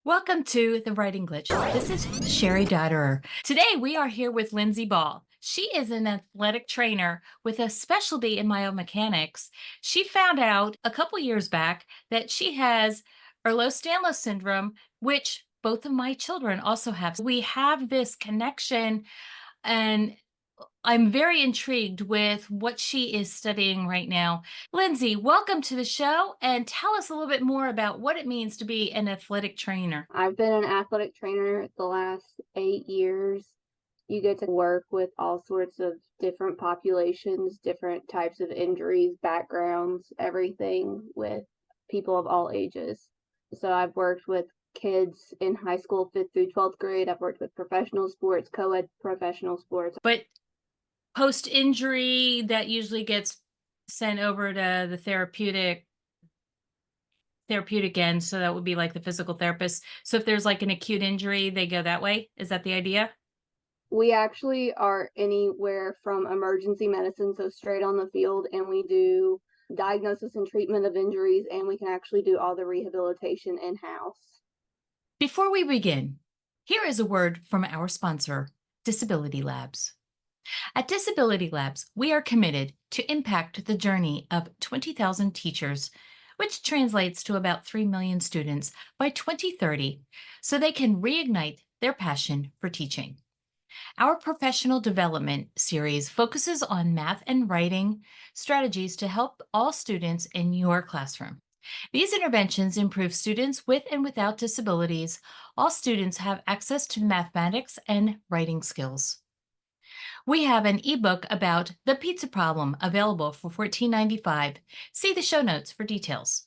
Welcome to The Writing Glitch. This is Cheri Dotterer. Today we are here with Lindsey Ball. She is an athletic trainer with a specialty in biomechanics. She found out a couple years back that she has Ehlers-Danlos Syndrome, which both of my children also have. We have this connection, and I'm very intrigued with what she is studying right now. Lindsey, welcome to the show and tell us a little bit more about what it means to be an athletic trainer. I've been an athletic trainer the last 8 years. You get to work with all sorts of different populations, different types of injuries, backgrounds, everything with people of all ages. So I've worked with kids in high school, 5th through 12th grade. I've worked with professional sports, co-ed professional sports. But post-injury, that usually gets sent over to the therapeutic end, so that would be like the physical therapist. So if there's like an acute injury, they go that way. Is that the idea? We actually are anywhere from emergency medicine, so straight on the field, and we do diagnosis and treatment of injuries, and we can actually do all the rehabilitation in-house. Before we begin, here is a word from our sponsor, Disability Labs. At Disability Labs, we are committed to impact the journey of 20,000 teachers, which translates to about 3 million students by 2030, so they can reignite their passion for teaching. Our professional development series focuses on math and writing strategies to help all students in your classroom. These interventions improve students with and without disabilities. All students have access to mathematics and writing skills. We have an ebook about the pizza problem available for $14.95. See the show notes for details.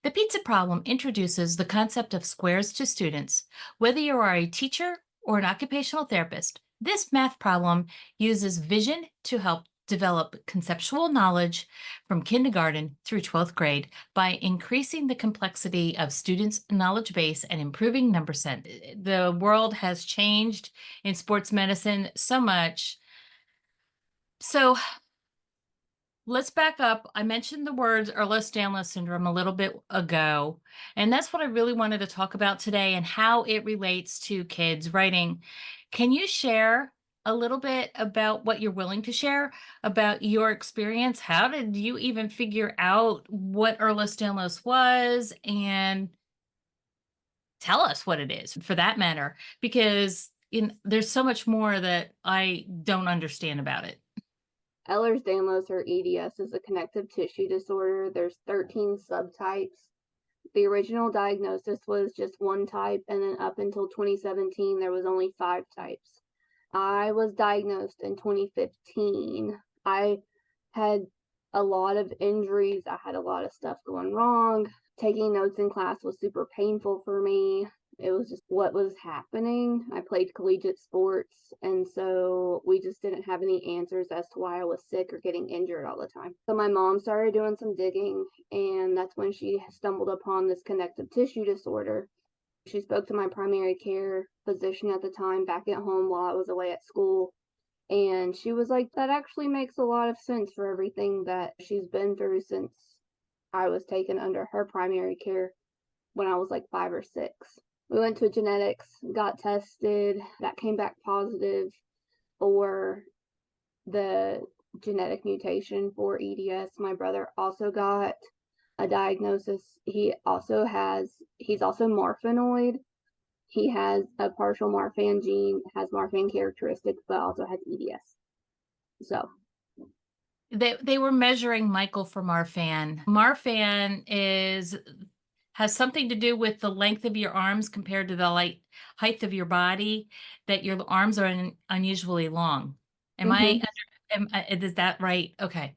The pizza problem introduces the concept of squares to students. Whether you are a teacher or an occupational therapist, this math problem uses vision to help develop conceptual knowledge from kindergarten through 12th grade by increasing the complexity of students' knowledge base and improving number sense. The world has changed in sports medicine so much. So let's back up. I mentioned the words Ehlers-Danlos Syndrome a little bit ago, and that's what I really wanted to talk about today and how it relates to kids writing. Can you share a little bit about what you're willing to share about your experience? How did you even figure out what Ehlers-Danlos was? And tell us what it is for that matter, because there's so much more that I don't understand about it. Ehlers-Danlos, or EDS, is a connective tissue disorder. There's 13 subtypes. The original diagnosis was just one type, and then up until 2017, there was only 5 types. I was diagnosed in 2015. I had a lot of injuries. I had a lot of stuff going wrong. Taking notes in class was super painful for me. It was just what was happening. I played collegiate sports, and so we just didn't have any answers as to why I was sick or getting injured all the time. So my mom started doing some digging, and that's when she stumbled upon this connective tissue disorder. She spoke to my primary care physician at the time back at home while I was away at school, and she was like, that actually makes a lot of sense for everything that she's been through since I was taken under her primary care when I was like 5 or 6. We went to genetics, got tested, that came back positive for the genetic mutation for EDS. My brother also got a diagnosis. He's also morphinoid. He has a partial Marfan gene, has Marfan characteristics, but also has EDS. So They were measuring Michael for Marfan. Marfan has something to do with the length of your arms compared to the height of your body, that your arms are unusually long. Is that right? Okay.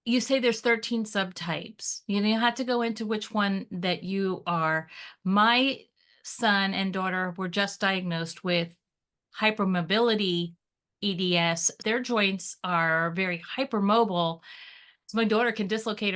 You say there's 13 subtypes. You have to go into which one that you are. My son and daughter were just diagnosed with hypermobility EDS. Their joints are very hypermobile. So my daughter can dislocate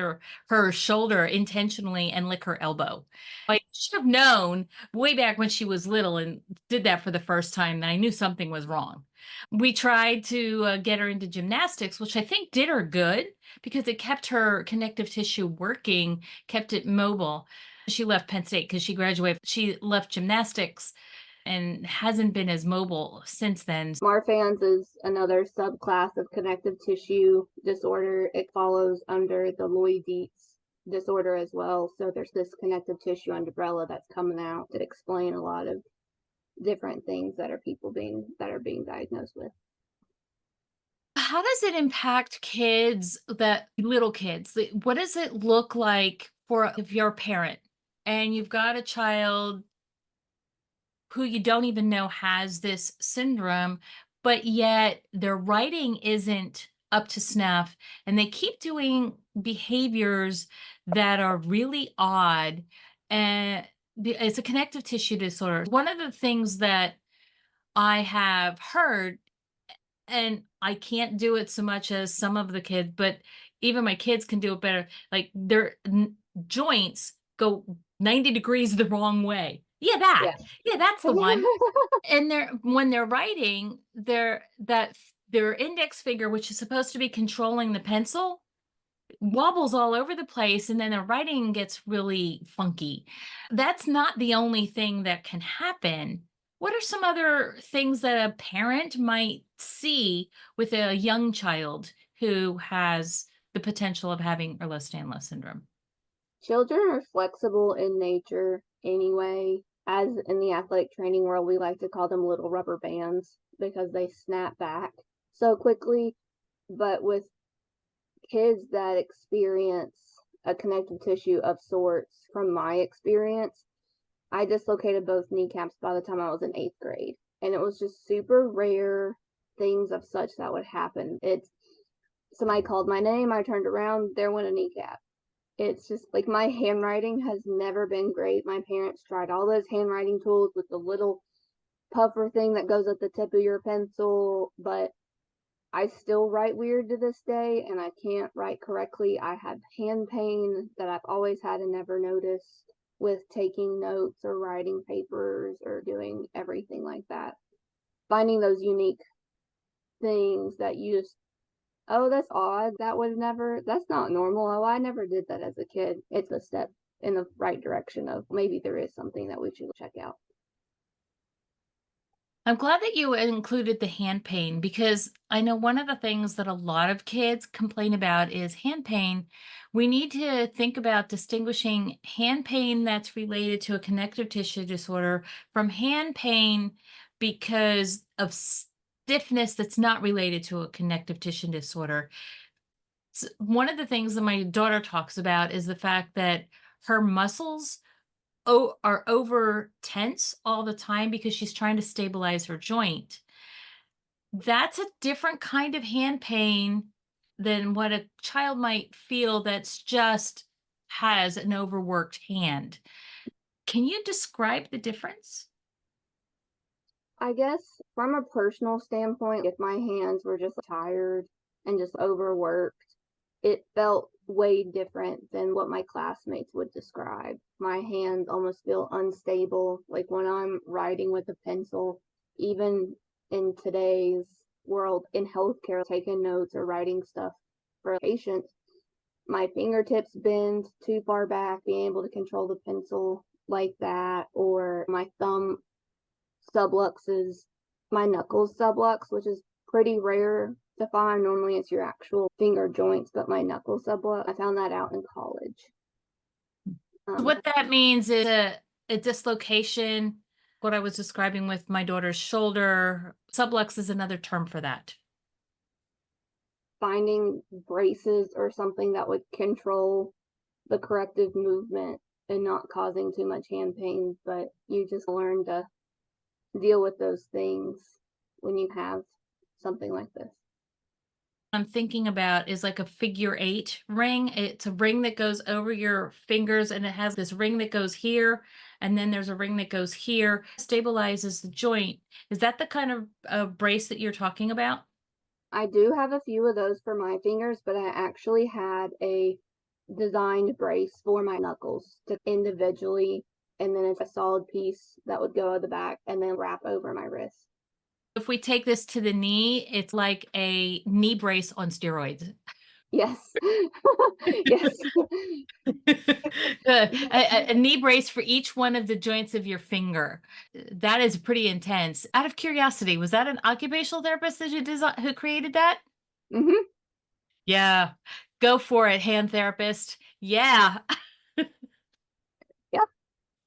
her shoulder intentionally and lick her elbow. I should have known way back when she was little and did that for the first time that I knew something was wrong. We tried to get her into gymnastics, which I think did her good because it kept her connective tissue working, kept it mobile. She left Penn State because she graduated. She left gymnastics and hasn't been as mobile since then. Marfan's is another subclass of connective tissue disorder. It follows under the Loy-Dietz disorder as well. So there's this connective tissue umbrella that's coming out that explain a lot of different things that are being diagnosed with. How does it impact kids, that little kids? What does it look like for if you're a parent and you've got a child who you don't even know has this syndrome, but yet their writing isn't up to snuff and they keep doing behaviors that are really odd, and it's a connective tissue disorder. One of the things that I have heard, and I can't do it so much as some of the kids, but even my kids can do it better. Like their joints go 90 degrees the wrong way. Yeah, that. Yeah. Yeah, that's the one. And they're when they're writing, their index finger, which is supposed to be controlling the pencil, wobbles all over the place, and then their writing gets really funky. That's not the only thing that can happen. What are some other things that a parent might see with a young child who has the potential of having Ehlers-Danlos syndrome? Children are flexible in nature anyway. As in the athletic training world, we like to call them little rubber bands because they snap back so quickly. But with kids that experience a connective tissue of sorts, from my experience, I dislocated both kneecaps by the time I was in 8th grade. And it was just super rare things of such that would happen. It's somebody called my name, I turned around, there went a kneecap. It's just like my handwriting has never been great. My parents tried all those handwriting tools with the little puffer thing that goes at the tip of your pencil, but I still write weird to this day and I can't write correctly. I have hand pain that I've always had and never noticed with taking notes or writing papers or doing everything like that. Finding those unique things that you just, oh, that's odd. That would never, that's not normal. Oh, I never did that as a kid. It's a step in the right direction of maybe there is something that we should check out. I'm glad that you included the hand pain because I know one of the things that a lot of kids complain about is hand pain. We need to think about distinguishing hand pain that's related to a connective tissue disorder from hand pain because of stiffness that's not related to a connective tissue disorder. One of the things that my daughter talks about is the fact that her muscles are over tense all the time because she's trying to stabilize her joint. That's a different kind of hand pain than what a child might feel that's just has an overworked hand. Can you describe the difference? I guess from a personal standpoint, if my hands were just tired and just overworked, it felt way different than what my classmates would describe. My hands almost feel unstable, like when I'm writing with a pencil, even in today's world in healthcare, taking notes or writing stuff for patients, my fingertips bend too far back, being able to control the pencil like that, or my thumb subluxes, my knuckles sublux, which is pretty rare to find. Normally it's your actual finger joints, but my knuckle sublux, I found that out in college. What that means is a dislocation, what I was describing with my daughter's shoulder. Sublux is another term for that. Finding braces or something that would control the corrective movement and not causing too much hand pain, but you just learn to deal with those things when you have something like this. I'm thinking about is like a figure eight ring. It's a ring that goes over your fingers and it has this ring that goes here. And then there's a ring that goes here, stabilizes the joint. Is that the kind of brace that you're talking about? I do have a few of those for my fingers, but I actually had a designed brace for my knuckles to individually, and then it's a solid piece that would go at the back and then wrap over my wrist. If we take this to the knee, it's like a knee brace on steroids. Yes. Yes. A knee brace for each one of the joints of your finger. That is pretty intense. Out of curiosity, was that an occupational therapist that who created that? Mhm. Yeah. Go for it, hand therapist. Yeah. Yep,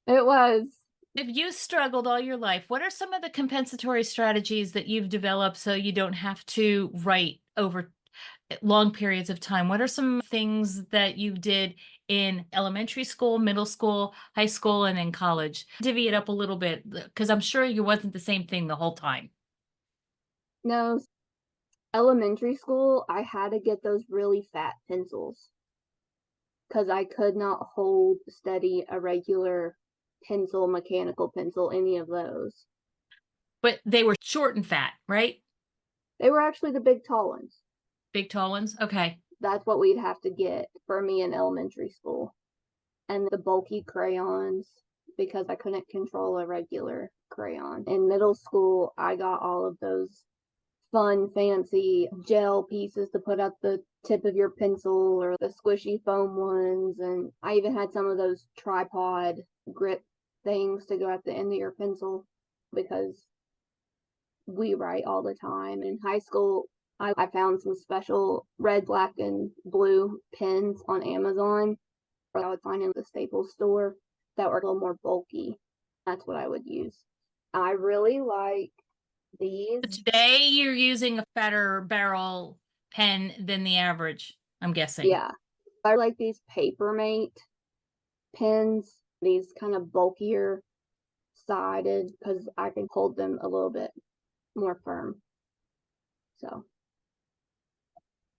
it was. If you struggled all your life, what are some of the compensatory strategies that you've developed so you don't have to write over long periods of time? What are some things that you did in elementary school, middle school, high school, and in college? Divvy it up a little bit because I'm sure you wasn't the same thing the whole time. No, elementary school, I had to get those really fat pencils because I could not hold steady a regular pencil, mechanical pencil, any of those. But they were short and fat, right? They were actually the big tall ones. Big, tall ones. Okay. That's what we'd have to get for me in elementary school. And the bulky crayons because I couldn't control a regular crayon. In middle school, I got all of those fun, fancy gel pieces to put at the tip of your pencil or the squishy foam ones. And I even had some of those tripod grip things to go at the end of your pencil because we write all the time. In high school, I found some special red, black, and blue pens on Amazon or I would find in the Staples store that were a little more bulky. That's what I would use. I really like these. Today you're using a fatter barrel pen than the average, I'm guessing. Yeah, I like these Papermate pens, these kind of bulkier sided because I can hold them a little bit more firm. So,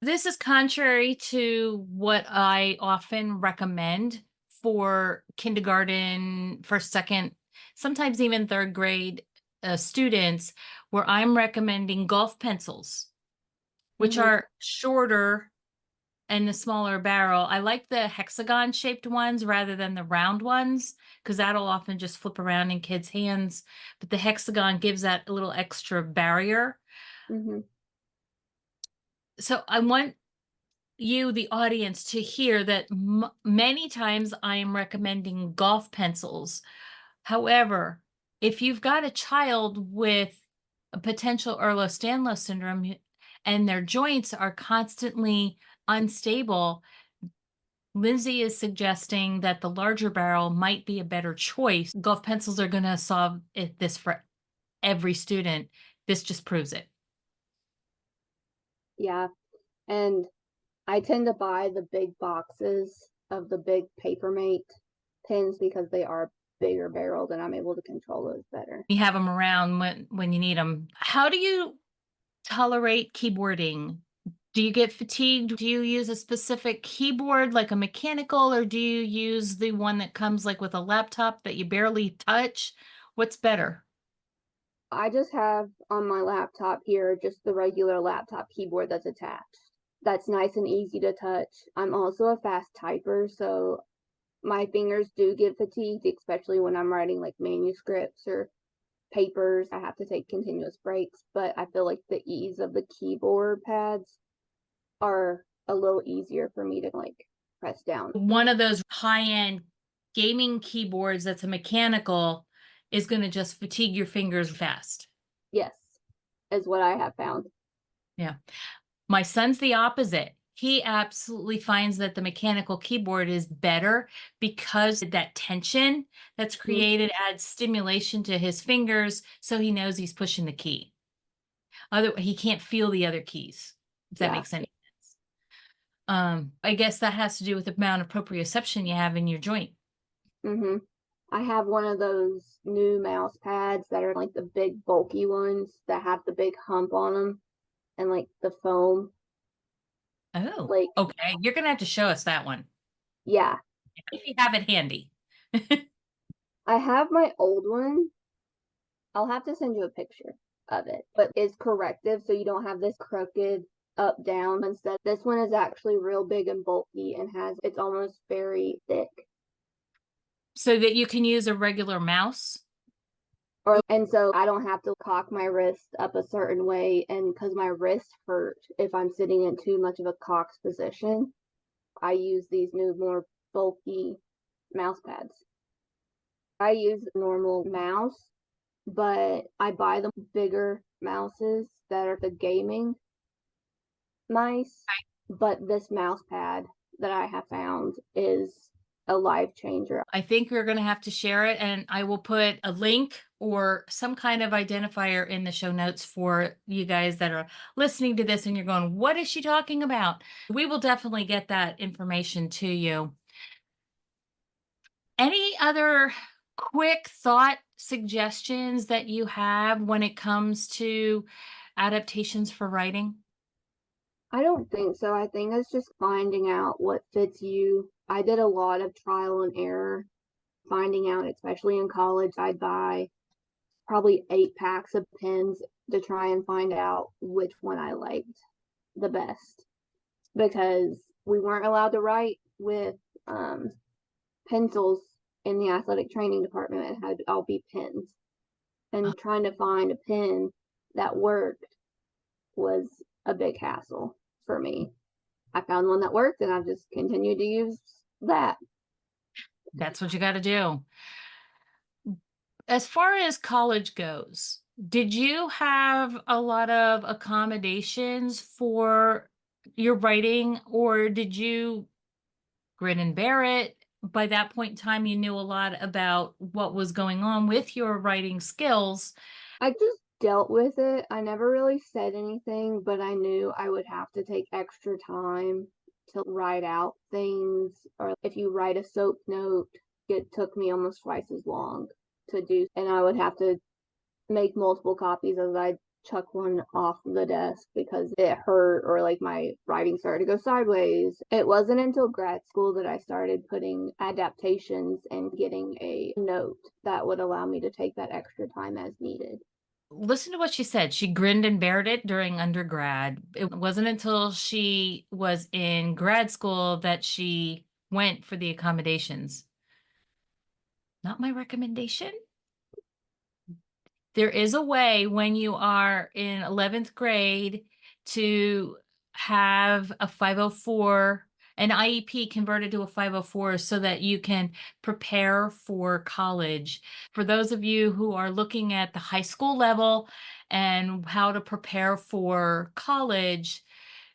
This is contrary to what I often recommend for kindergarten, first, second, sometimes even third grade students, where I'm recommending golf pencils, which mm-hmm, are shorter and the smaller barrel. I like the hexagon shaped ones rather than the round ones because that'll often just flip around in kids' hands. But the hexagon gives that a little extra barrier. mm-hmm, So I want you, the audience, to hear that many times I am recommending golf pencils. However, if you've got a child with a potential Ehlers-Danlos syndrome and their joints are constantly unstable, Lindsey is suggesting that the larger barrel might be a better choice. Golf pencils are going to solve this for every student. This just proves it. yeah. And I tend to buy the big boxes of the big Papermate pens because they are bigger barreled and I'm able to control those better. You have them around when you need them. How do you tolerate keyboarding? Do you get fatigued? Do you use a specific keyboard, like a mechanical, or do you use the one that comes like with a laptop that you barely touch? What's better? I just have on my laptop here just the regular laptop keyboard that's attached. That's nice and easy to touch. I'm also a fast typer, so my fingers do get fatigued, especially when I'm writing like manuscripts or papers. I have to take continuous breaks, but I feel like the ease of the keyboard pads are a little easier for me to like press down. One of those high-end gaming keyboards that's a mechanical is going to just fatigue your fingers fast. Yes, is what I have found. Yeah. My son's the opposite. He absolutely finds that the mechanical keyboard is better because that tension that's Mhm. created adds stimulation to his fingers, so he knows he's pushing the key. He can't feel the other keys, if that Yeah. makes any sense. I guess that has to do with the amount of proprioception you have in your joint. Mhm. I have one of those new mouse pads that are like the big bulky ones that have the big hump on them and like the foam. Oh, Like, okay. You're gonna have to show us that one yeah. if you have it handy. I have my old one. I'll have to send you a picture of it, but it's corrective so you don't have this crooked up down. Instead, this one is actually real big and bulky and it's almost very thick. So that you can use a regular mouse. And so I don't have to cock my wrist up a certain way, and because my wrist hurt if I'm sitting in too much of a cocked position, I use these new, more bulky mouse pads. I use a normal mouse, but I buy the bigger mouses that are the gaming mice. But this mouse pad that I have found is a life changer. I think we're going to have to share it, and I will put a link or some kind of identifier in the show notes for you guys that are listening to this and you're going, what is she talking about? We will definitely get that information to you. Any other quick thought suggestions that you have when it comes to adaptations for writing? I don't think so. I think it's just finding out what fits you. I did a lot of trial and error, finding out, especially in college, I'd buy probably 8 packs of pens to try and find out which one I liked the best, because we weren't allowed to write with pencils in the athletic training department. It had to all be pens. And trying to find a pen that worked was a big hassle for me. I found one that worked and I've just continued to use that. That's what you got to do. As far as college goes, did you have a lot of accommodations for your writing, or did you grin and bear it? By that point in time, you knew a lot about what was going on with your writing skills. I just dealt with it. I never really said anything, but I knew I would have to take extra time to write out things. Or if you write a soap note, it took me almost twice as long to do. And I would have to make multiple copies as I chuck one off the desk because it hurt or like my writing started to go sideways. It wasn't until grad school that I started putting adaptations and getting a note that would allow me to take that extra time as needed. Listen to what she said. She grinned and bared it during undergrad. It wasn't until she was in grad school that she went for the accommodations. Not my recommendation. There is a way when you are in 11th grade to have a 504, an IEP converted to a 504 so that you can prepare for college. For those of you who are looking at the high school level and how to prepare for college,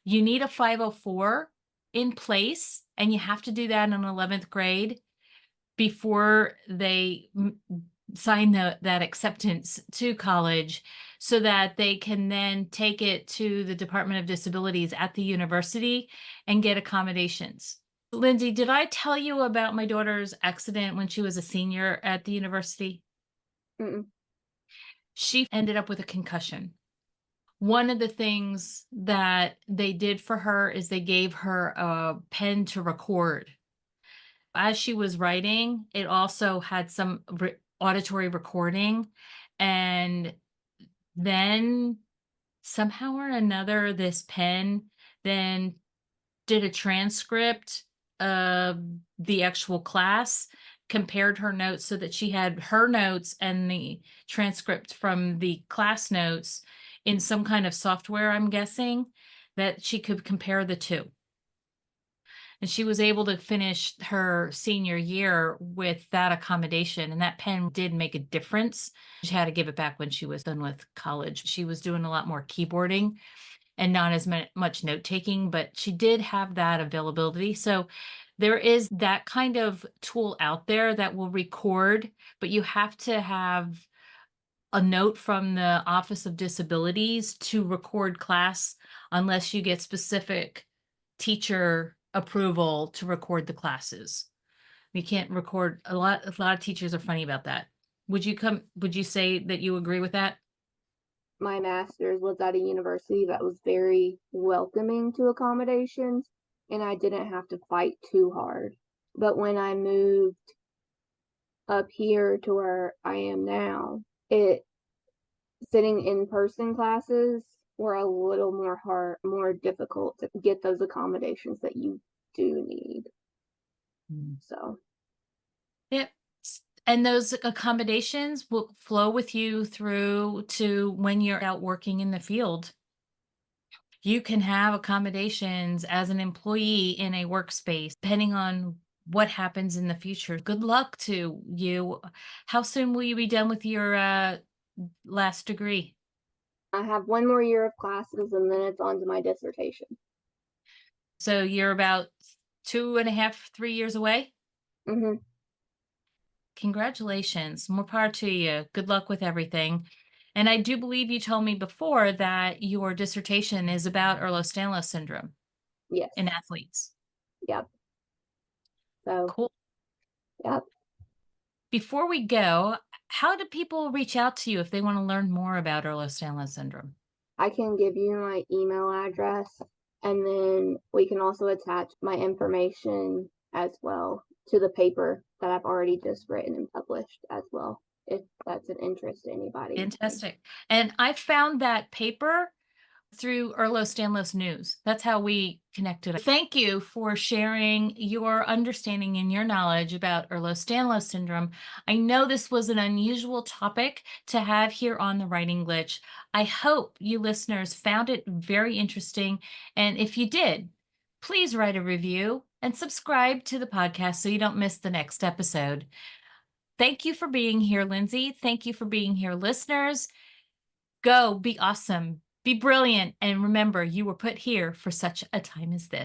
you need a 504 in place, and you have to do that in 11th grade before they sign that acceptance to college, so that they can then take it to the Department of Disabilities at the university and get accommodations. Lindsey, did I tell you about my daughter's accident when she was a senior at the university? Mm-mm. She ended up with a concussion. One of the things that they did for her is they gave her a pen to record. As she was writing, it also had some auditory recording. And then somehow or another, this pen then did a transcript of the actual class, compared her notes so that she had her notes and the transcript from the class notes in some kind of software, I'm guessing, that she could compare the two. And she was able to finish her senior year with that accommodation. And that pen did make a difference. She had to give it back when she was done with college. She was doing a lot more keyboarding and not as much note taking, but she did have that availability. So there is that kind of tool out there that will record, but you have to have a note from the Office of Disabilities to record class unless you get specific teacher approval to record the classes. You can't record a lot of teachers are funny about that. Would you say that you agree with that? My master's was at a university that was very welcoming to accommodations, and I didn't have to fight too hard. But when I moved up here to where I am now, sitting in person classes were a little more difficult to get those accommodations that you do need. Mm. So Yep. And those accommodations will flow with you through to when you're out working in the field. You can have accommodations as an employee in a workspace, depending on what happens in the future. Good luck to you. How soon will you be done with your last degree? I have one more year of classes and then it's on to my dissertation. So you're about 2.5, 3 years away? Hmm. Congratulations. More power to you. Good luck with everything. And I do believe you told me before that your dissertation is about Ehlers-Danlos syndrome Yes. in athletes. Yep. So, Cool. yep. Before we go, how do people reach out to you if they want to learn more about Ehlers-Danlos syndrome? I can give you my email address and then we can also attach my information as well to the paper that I've already just written and published as well, if that's an interest to anybody. Fantastic. And I found that paper through Ehlers-Danlos News. That's how we connected. Thank you for sharing your understanding and your knowledge about Ehlers-Danlos syndrome. I know this was an unusual topic to have here on the Writing Glitch. I hope you listeners found it very interesting. And if you did, please write a review and subscribe to the podcast so you don't miss the next episode. Thank you for being here, Lindsey. Thank you for being here, listeners. Go be awesome, be brilliant, and remember, you were put here for such a time as this.